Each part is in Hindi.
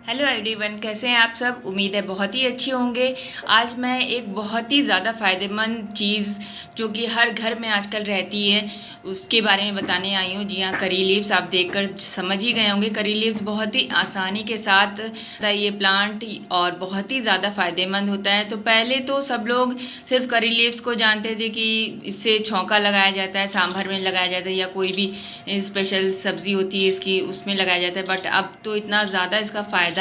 हेलो एवरीवन, कैसे हैं आप सब। उम्मीद है बहुत ही अच्छे होंगे। आज मैं एक बहुत ही ज़्यादा फ़ायदेमंद चीज़ जो कि हर घर में आजकल रहती है उसके बारे में बताने आई हूँ। जी हाँ, करी लीव्स आप देखकर समझ ही गए होंगे। करी लीव्स बहुत ही आसानी के साथ ये प्लांट और बहुत ही ज़्यादा फ़ायदेमंद होता है। तो पहले तो सब लोग सिर्फ करी लीव्स को जानते थे कि इससे छौंका लगाया जाता है, सांभर में लगाया जाता है या कोई भी स्पेशल सब्ज़ी होती है इसकी उसमें लगाया जाता है। बट अब तो इतना ज़्यादा इसका फ़ायदा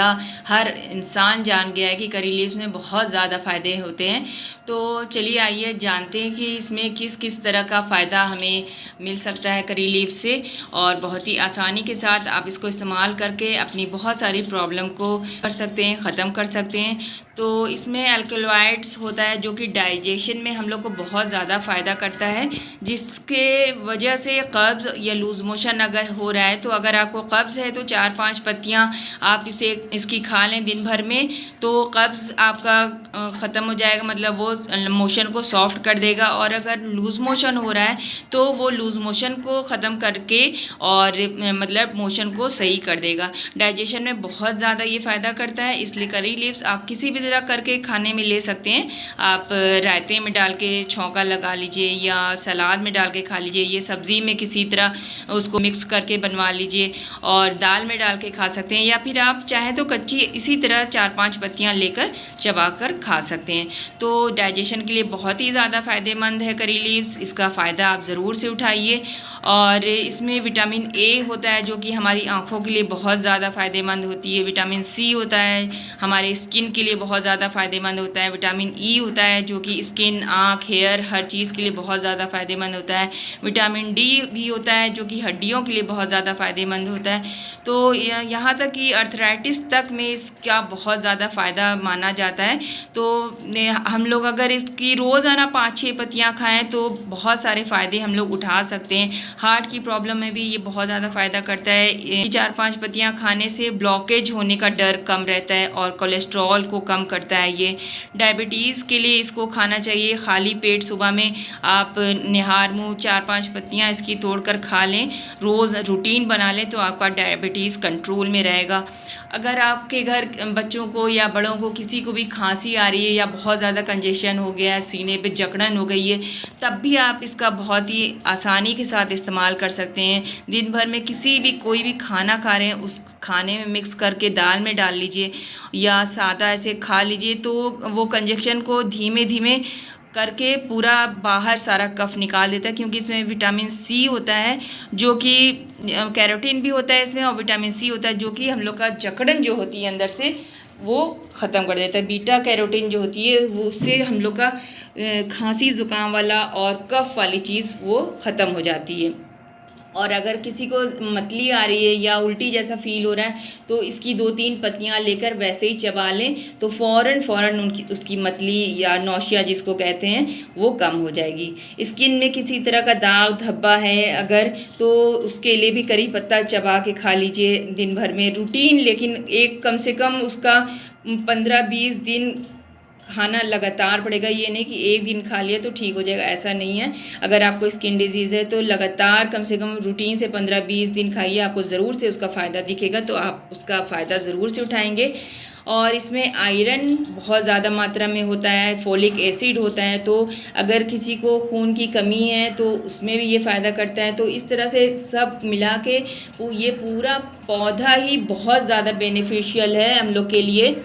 हर इंसान जान गया है कि करी लीव्स में बहुत ज़्यादा फ़ायदे होते हैं। तो चलिए आइए जानते हैं कि इसमें किस किस तरह का फ़ायदा हमें मिल सकता है करी लीव्स से, और बहुत ही आसानी के साथ आप इसको इस्तेमाल करके अपनी बहुत सारी प्रॉब्लम को कर सकते हैं, ख़त्म कर सकते हैं। तो इसमें अल्कलॉइड्स होता है जो कि डाइजेशन में हम लोग को बहुत ज़्यादा फ़ायदा करता है, जिसके वजह से कब्ज़ या लूज़ मोशन अगर हो रहा है, तो अगर आपको कब्ज़ है तो 4-5 पत्तियाँ आप इसकी खा लें दिन भर में, तो कब्ज़ आपका ख़त्म हो जाएगा, मतलब वो मोशन को सॉफ्ट कर देगा। और अगर लूज़ मोशन हो रहा है तो वो लूज़ मोशन को ख़त्म करके और मतलब मोशन को सही कर देगा। डाइजेशन में बहुत ज़्यादा ये फ़ायदा करता है, इसलिए करी लीव्स आप किसी भी तरह करके खाने में ले सकते हैं। आप रायते में डाल के छौंका लगा लीजिए या सलाद में डाल के खा लीजिए, ये सब्ज़ी में किसी तरह उसको मिक्स करके बनवा लीजिए और दाल में डाल के खा सकते हैं, या फिर आप चाहें तो कच्ची इसी तरह 4-5 पत्तियां लेकर चबा कर खा सकते हैं। तो डाइजेशन के लिए बहुत ही ज़्यादा फ़ायदेमंद है करी लीव्स, इसका फ़ायदा आप ज़रूर से उठाइए। और इसमें विटामिन ए होता है जो कि हमारी आँखों के लिए बहुत ज़्यादा फ़ायदेमंद होती है। विटामिन सी होता है, हमारे स्किन के लिए बहुत ज़्यादा फ़ायदेमंद होता है। विटामिन ई होता है जो कि स्किन, आँख, हेयर हर चीज़ के लिए बहुत ज़्यादा फ़ायदेमंद होता है। विटामिन डी भी होता है जो कि हड्डियों के लिए बहुत ज़्यादा फ़ायदेमंद होता है। तो यहाँ तक कि अर्थराइटिस तक में इसका बहुत ज़्यादा फ़ायदा माना जाता है। तो हम लोग अगर इसकी रोज़ाना 5-6 पत्तियाँ खाएँ तो बहुत सारे फ़ायदे हम लोग उठा सकते हैं। हार्ट की प्रॉब्लम में भी ये बहुत ज़्यादा फ़ायदा करता है। 4-5 पत्तियाँ खाने से ब्लॉकेज होने का डर कम रहता है और कोलेस्ट्रॉल को कम करता है। ये डायबिटीज़ के लिए इसको खाना चाहिए। खाली पेट सुबह में आप निहार मुँह 4-5 पत्तियाँ इसकी तोड़कर खा लें, रोज़ रूटीन बना लें, तो आपका डायबिटीज़ कंट्रोल में रहेगा। अगर आपके घर बच्चों को या बड़ों को किसी को भी खांसी आ रही है या बहुत ज़्यादा कंजेशन हो गया है, सीने पे जकड़न हो गई है, तब भी आप इसका बहुत ही आसानी के साथ इस्तेमाल कर सकते हैं। दिन भर में किसी भी कोई भी खाना खा रहे हैं उस खाने में मिक्स करके दाल में डाल लीजिए या सादा ऐसे खा लीजिए, तो वो कंजेशन को धीमे धीमे करके पूरा बाहर सारा कफ निकाल देता है। क्योंकि इसमें विटामिन सी होता है जो कि कैरोटीन भी होता है इसमें, और विटामिन सी होता है जो कि हम लोग का जकड़न जो होती है अंदर से वो ख़त्म कर देता है। बीटा कैरोटीन जो होती है वो उससे हम लोग का खांसी ज़ुकाम वाला और कफ वाली चीज़ वो ख़त्म हो जाती है। और अगर किसी को मतली आ रही है या उल्टी जैसा फील हो रहा है तो इसकी 2-3 पत्तियां लेकर वैसे ही चबा लें तो फ़ौरन उसकी मतली या नौशिया जिसको कहते हैं वो कम हो जाएगी। स्किन में किसी तरह का दाग धब्बा है अगर, तो उसके लिए भी करी पत्ता चबा के खा लीजिए दिन भर में रूटीन, लेकिन एक कम से कम उसका 15-20 दिन खाना लगातार पड़ेगा। ये नहीं कि एक दिन खा लिया तो ठीक हो जाएगा, ऐसा नहीं है। अगर आपको स्किन डिजीज़ है तो लगातार कम से कम रूटीन से 15-20 दिन खाइए, आपको ज़रूर से उसका फ़ायदा दिखेगा, तो आप उसका फ़ायदा ज़रूर से उठाएंगे। और इसमें आयरन बहुत ज़्यादा मात्रा में होता है, फोलिक एसिड होता है, तो अगर किसी को खून की कमी है तो उसमें भी ये फ़ायदा करता है। तो इस तरह से सब मिला के ये पूरा पौधा ही बहुत ज़्यादा बेनिफिशियल है हम लोग के लिए।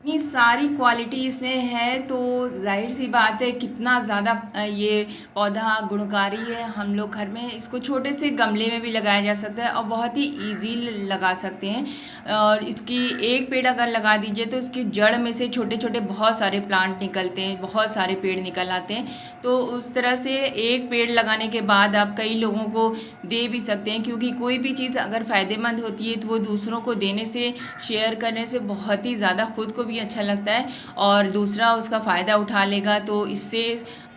इतनी सारी क्वालिटी इसमें है तो जाहिर सी बात है कितना ज़्यादा ये पौधा गुणकारी है। हम लोग घर में इसको छोटे से गमले में भी लगाया जा सकता है और बहुत ही इजी लगा सकते हैं। और इसकी एक पेड़ अगर लगा दीजिए तो इसकी जड़ में से छोटे छोटे बहुत सारे प्लांट निकलते हैं, बहुत सारे पेड़ निकल आते हैं। तो उस तरह से एक पेड़ लगाने के बाद आप कई लोगों को दे भी सकते हैं, क्योंकि कोई भी चीज़ अगर फ़ायदेमंद होती है तो वो दूसरों को देने से, शेयर करने से बहुत ही ज़्यादा खुद को भी अच्छा लगता है और दूसरा उसका फ़ायदा उठा लेगा। तो इससे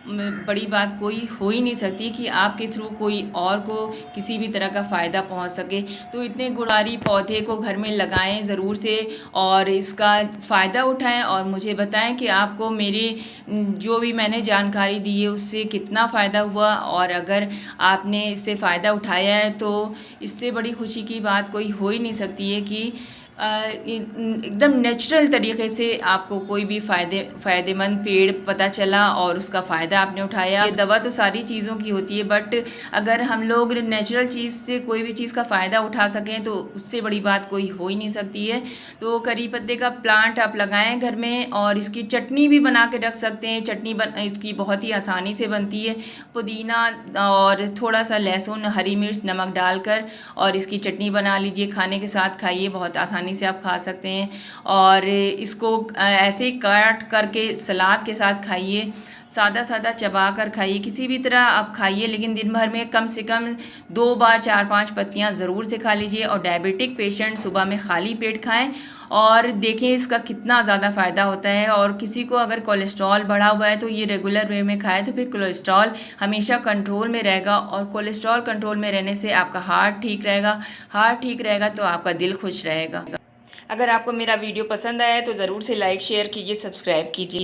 बड़ी बात कोई हो ही नहीं सकती कि आपके थ्रू कोई और को किसी भी तरह का फ़ायदा पहुंच सके। तो इतने गुणकारी पौधे को घर में लगाएं ज़रूर से और इसका फ़ायदा उठाएं और मुझे बताएं कि आपको मेरी जो भी मैंने जानकारी दी है उससे कितना फ़ायदा हुआ। और अगर आपने इससे फ़ायदा उठाया है तो इससे बड़ी खुशी की बात कोई हो ही नहीं सकती है कि एकदम नेचुरल तरीके से आपको कोई भी फ़ायदेमंद पेड़ पता चला और उसका फ़ायदा आपने उठाया। ये दवा तो सारी चीज़ों की होती है, बट अगर हम लोग नेचुरल चीज़ से कोई भी चीज़ का फ़ायदा उठा सकें तो उससे बड़ी बात कोई हो ही नहीं सकती है। तो करी पत्ते का प्लांट आप लगाएं घर में, और इसकी चटनी भी बना के रख सकते हैं। चटनी इसकी बहुत ही आसानी से बनती है। पुदीना और थोड़ा सा लहसुन, हरी मिर्च, नमक डालकर और इसकी चटनी बना लीजिए, खाने के साथ खाइए, बहुत आसानी से आप खा सकते हैं। और इसको ऐसे ही काट करके सलाद के साथ खाइए, सादा सादा चबा कर खाइए, किसी भी तरह आप खाइए, लेकिन दिन भर में कम से कम 2 बार 4-5 पत्तियां ज़रूर से खा लीजिए। और डायबिटिक पेशेंट सुबह में खाली पेट खाएं और देखें इसका कितना ज़्यादा फ़ायदा होता है। और किसी को अगर कोलेस्ट्रॉल बढ़ा हुआ है तो ये रेगुलर वे में खाएं, तो फिर कोलेस्ट्रॉल हमेशा कंट्रोल में रहेगा। और कोलेस्ट्रॉल कंट्रोल में रहने से आपका हार्ट ठीक रहेगा, हार्ट ठीक रहेगा तो आपका दिल खुश रहेगा। अगर आपको मेरा वीडियो पसंद आया तो ज़रूर से लाइक शेयर कीजिए, सब्सक्राइब कीजिए।